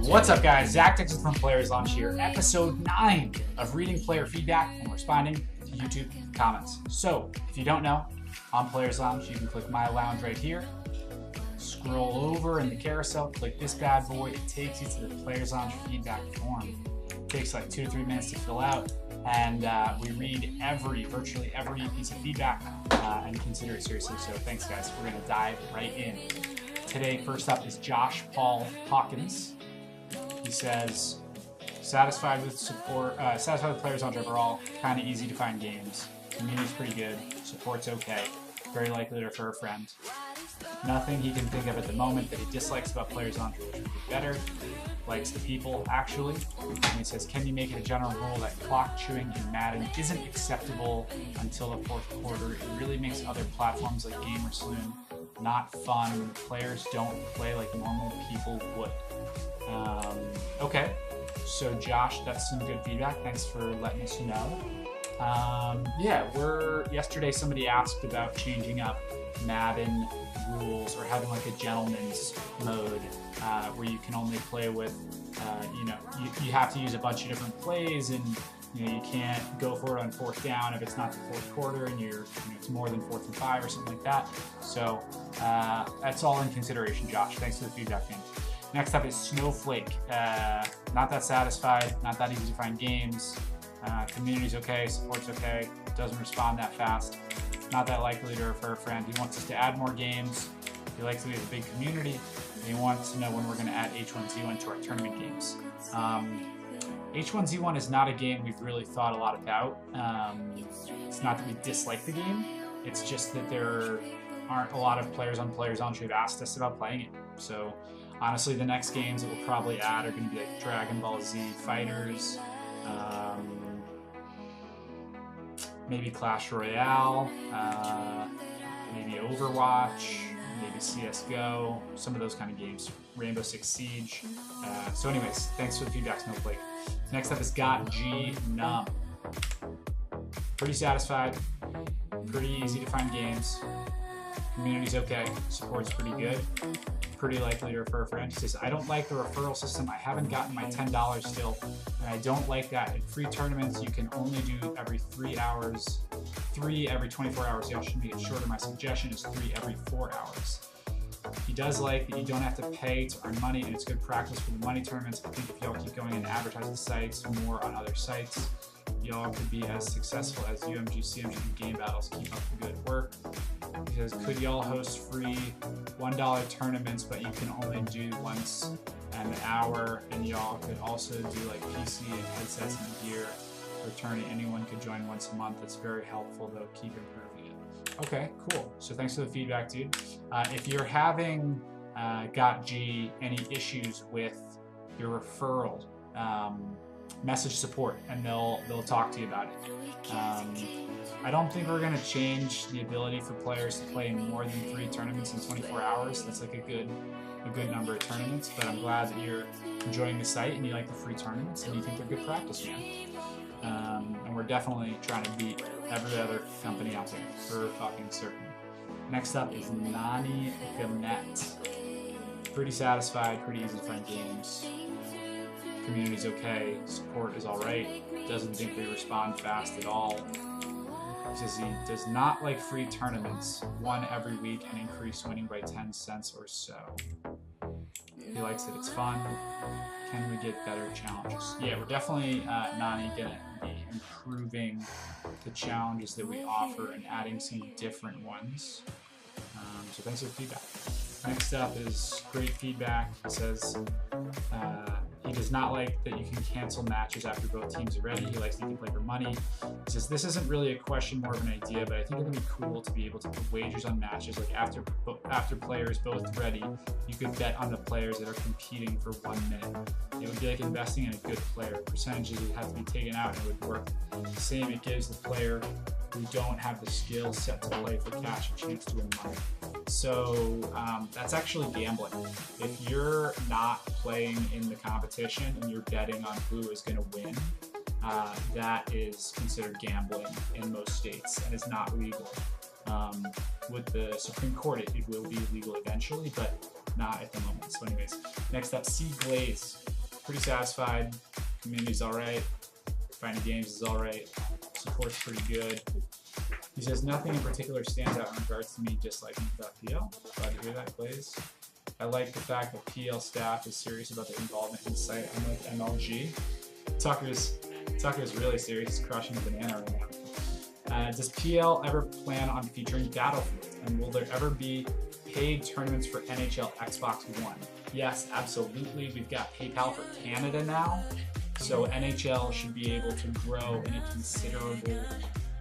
What's up, guys? Zach Dixon from Players Launch here, episode 9 of reading player feedback and responding to YouTube comments. So, if you don't know, on Players Lounge, you can click My Lounge right here, scroll over in the carousel, click this bad boy, it takes you to the Players Lounge feedback form. It takes like 2 to 3 minutes to fill out, and we read virtually every piece of feedback and consider it seriously. So thanks, guys. We're going to dive right in. Today, first up is Josh Paul Hawkins. He says, satisfied with support, satisfied with Players Launch overall, kind of easy to find games. Community's pretty good, support's okay, very likely to refer a friend. Nothing he can think of at the moment that he dislikes about Players Launch, which would be better. Likes the people, actually. And he says, can you make it a general rule that clock chewing in Madden isn't acceptable until the fourth quarter? It really makes other platforms like Gamer Saloon not fun. Players don't play like normal people would. Okay, so Josh, that's some good feedback. Thanks for letting us know. Yesterday somebody asked about changing up Madden rules or having like a gentleman's mode where you can only play with, you have to use a bunch of different plays, and you can't go for it on fourth down if it's not the fourth quarter and it's more than 4th and 5 or something like that. So that's all in consideration, Josh. Thanks for the feedback, man. Next up is Snowflake. Not that satisfied, not that easy to find games. Community's okay, support's okay, doesn't respond that fast. Not that likely to refer a friend. He wants us to add more games. He likes that we have a big community. And he wants to know when we're going to add H1Z1 to our tournament games. H1Z1 is not a game we've really thought a lot about. It's not that we dislike the game. It's just that there aren't a lot of players on Players Launch who've asked us about playing it. So honestly, the next games that we'll probably add are going to be like Dragon Ball Z Fighters, maybe Clash Royale, maybe Overwatch, maybe CSGO, some of those kind of games, Rainbow Six Siege. So anyways, thanks for the feedback, Snowflake. Next up is Got G Numb. Pretty satisfied, pretty easy to find games. Community's okay, support's pretty good. Pretty likely to refer a friend. He says, I don't like the referral system. I haven't gotten my $10 still, and I don't like that. In free tournaments, you can only do every 3 hours, 3 every 24 hours. Y'all should make it shorter. My suggestion is 3 every 4 hours. He does like that you don't have to pay to earn money, and it's good practice for the money tournaments. I think if y'all keep going and advertise the sites more on other sites, y'all could be as successful as UMG, CMG, and Game Battles. Keep up the good work. He says, could y'all host free $1 tournaments, but you can only do once an hour, and y'all could also do like PC and headsets and gear for tourney. Anyone could join once a month. It's very helpful, though. Keep improving it. Okay, cool. So thanks for the feedback, dude. If you're having Got G any issues with your referral, message support and they'll talk to you about it. I don't think we're going to change the ability for players to play more than 3 tournaments in 24 hours. That's like a good number of tournaments, but I'm glad that you're enjoying the site and you like the free tournaments and you think they're good practice, man. And we're definitely trying to beat every other company out there for fucking certain. Next up is Nani Gamet. Pretty satisfied, pretty easy to find games. Community's okay, support is alright, doesn't think we respond fast at all. He says he does not like free tournaments, 1 every week and increase winning by 10 cents or so. He likes that it's fun. Can we get better challenges? Yeah, we're definitely, Nani, gonna be improving the challenges that we offer and adding some different ones. So thanks for the feedback. Next up is great feedback. He says, he does not like that you can cancel matches after both teams are ready. He likes that you can play for money. He says, this isn't really a question, more of an idea, but I think it'd be cool to be able to put wagers on matches. Like after players both ready, you could bet on the players that are competing for 1 minute. It would be like investing in a good player. Percentages would have to be taken out and it would work the same. It gives the player who don't have the skill set to play for cash a chance to win money. So that's actually gambling. If you're not playing in the competition and you're betting on who is going to win, that is considered gambling in most states and is not legal. With the Supreme Court, it will be legal eventually, but not at the moment. So anyways, next up, C Glaze. Pretty satisfied. Community's alright. Finding games is alright. Support's pretty good. He says nothing in particular stands out in regards to me disliking .pl. Glad to hear that, Glaze. I like the fact that PL staff is serious about their involvement in the site, unlike MLG. Tucker's really serious. He's crushing a banana right now. Does PL ever plan on featuring Battlefield? And will there ever be paid tournaments for NHL Xbox One? Yes, absolutely. We've got PayPal for Canada now, so NHL should be able to grow in a considerable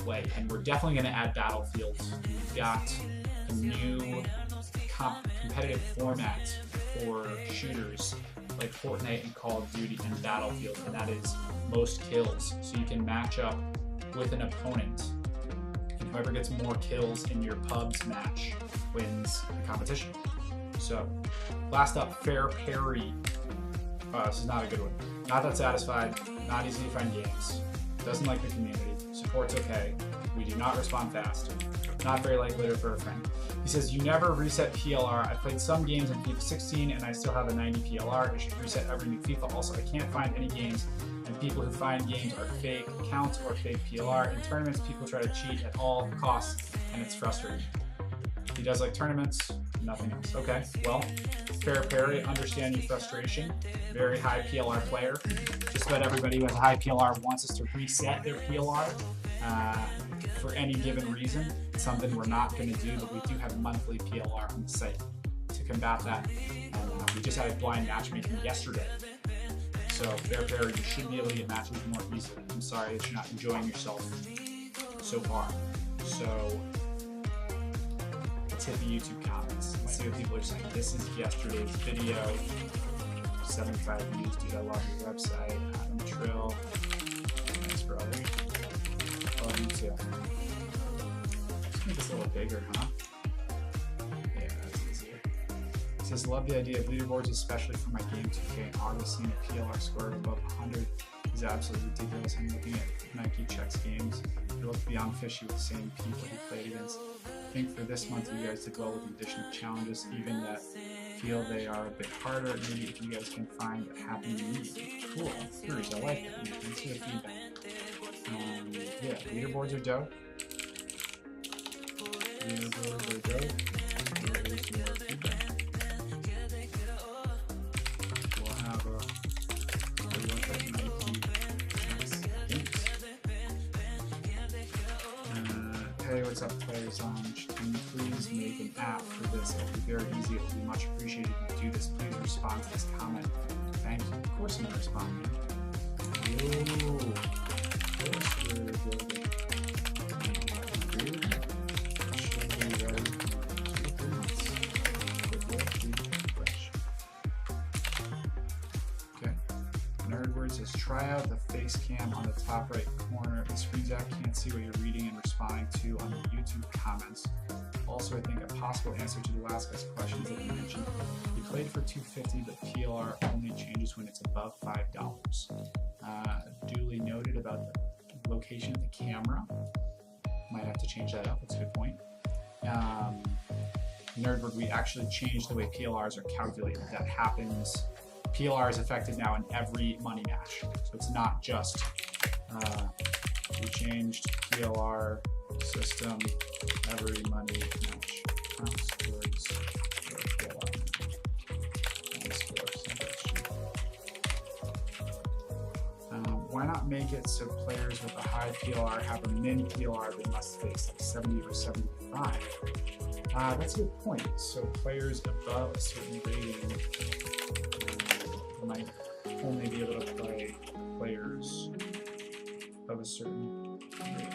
way. And we're definitely going to add Battlefield. We've got a new competitive format for shooters like Fortnite and Call of Duty and Battlefield, and that is most kills. So you can match up with an opponent, and whoever gets more kills in your pubs match wins the competition. So, last up, Fair Perry. This is not a good one. Not that satisfied, not easy to find games, doesn't like the community, support's okay, we do not respond fast, not very likely to refer a friend. He says, you never reset PLR. I played some games in FIFA 16 and I still have a 90 PLR. It should reset every new FIFA. Also, I can't find any games, and people who find games are fake accounts or fake PLR. In tournaments, people try to cheat at all costs, and it's frustrating. He does like tournaments, nothing else. Okay, well, Fair Perry, understand your frustration. Very high PLR player. Just about everybody who has a high PLR wants us to reset their PLR for any given reason. It's something we're not going to do, but we do have monthly PLR on the site to combat that. We just had a blind matchmaking yesterday. So Fair Perry, you should be able to get matches more easily. I'm sorry that you're not enjoying yourself so far. So let's hit the YouTube comments. Let's see what people are saying. This is yesterday's video. 75 views, dude. I love your website. Adam Trill. Thanks, brother. Love you too. Let's make this a little bigger, huh? Yeah, that's easier. It says, love the idea of leaderboards, especially for my game 2K. In August, seeing a PLR score of above 100 is absolutely ridiculous. I'm looking at Nike Checks games. They look beyond fishy with the same people he played against. I think for this month, you guys did well with the addition of challenges, even that feel they are a bit harder. Maybe if you guys can find a happy medium. Cool. Curious, I like that. Thanks for the feedback. Yeah, leaderboards are dope. Leaderboards are dope. Here is your feedback. We'll have a look at Nike Checks games. Hey, what's up, Players Lounge? Can you please make an app for this? It'll be very easy. It'll be much appreciated if you do this. Please respond to this comment. Thank you. Of course I'm responding. Ooh. Of course we're building. Should be ready in 2 months. Okay. Nerdword says, try out the face cam on the top right corner of the screen. Zach can't see what you're reading and responding to on the YouTube comments. Also, I think a possible answer to the last guy's questions that you mentioned. You played for 250, but PLR only changes when it's above $5. Duly noted about the location of the camera. Might have to change that up. That's a good point. Nerdword, we actually changed the way PLRs are calculated. That happens. PLR is affected now in every money match. So it's not just we changed PLR system every money match. Counts towards PLR. Why not make it so players with a high PLR have a min PLR they must face, like 70 or 75? That's a good point. So players above a certain rating might only be able to play players of a certain rating.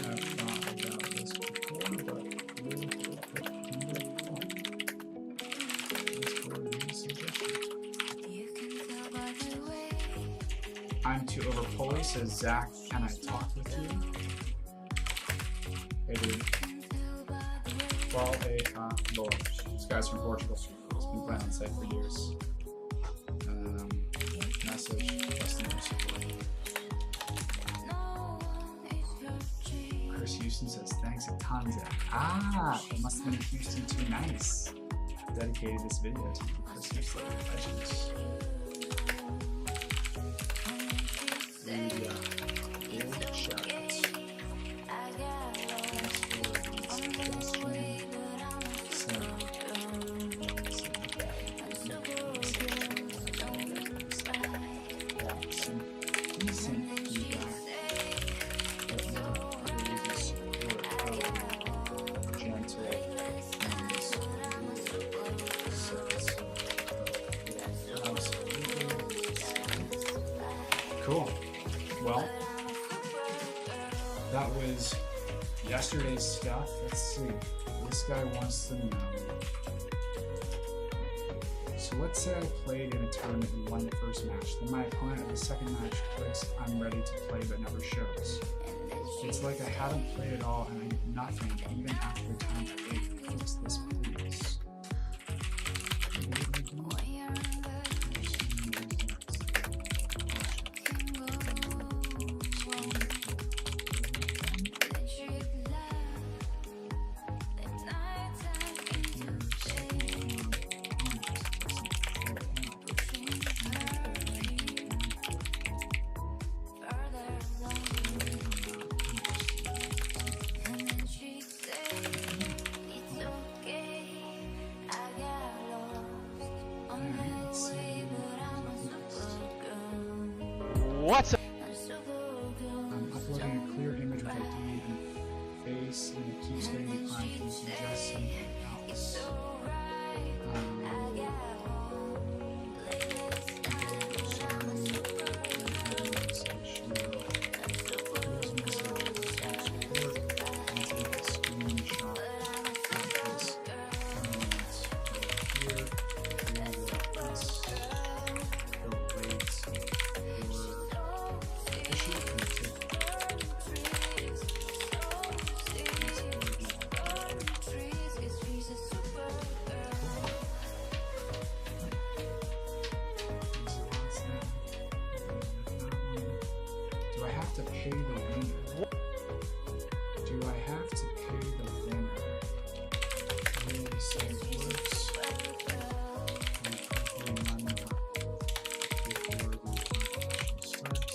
I've thought about this before, but really I'm too overpoly, says Zach. Can I talk with you? Hey, dude. Well, this guy's from Portugal. He's been playing on site for years. Message, customer support. Chris Houston says, thanks a ton, Zach. Ah, it must have been Houston too. Nice. Dedicated this video to you, Christmas legends. Big shout out. Cool. Well, that was yesterday's stuff. Let's see. This guy wants to know. So let's say I played in a tournament and won the first match. Then my opponent in the second match clicks, I'm ready to play but never shows. It's like I haven't played at all and I get nothing even after the time to play. Fix this, please. What's up? I'm uploading a clear image with ID and face, and it keeps getting declined. Can you suggest something else? Do I have to pay the winner? Do I have to pay the winner? Really say it works. And pay money before the competition starts.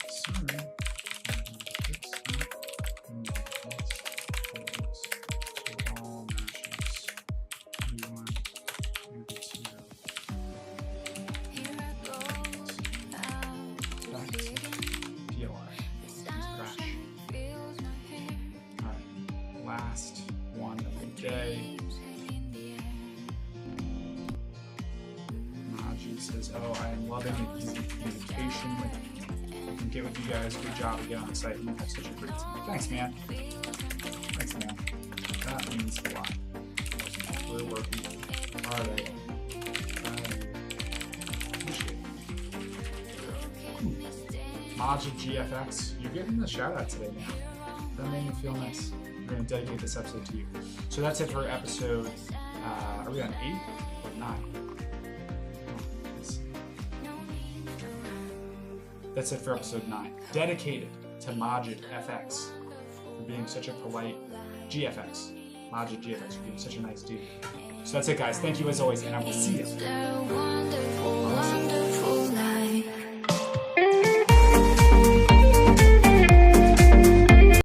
So when the winner is last one of the day. Majd says, oh, I am loving the easy communication with you. I can get with you guys. Good job again on the site. You have such a great team. Thanks, man. Thanks, man. That means a lot. We're working hard at it. Appreciate it. Majd GFX, you're getting the shout out today, man. That made me feel nice. We're going to dedicate this episode to you. So that's it for episode, are we on 8 or 9? That's it for episode 9. Dedicated to Majd FX for being such a polite GFX. Majd GFX for being such a nice dude. So that's it, guys. Thank you as always, and I will see you.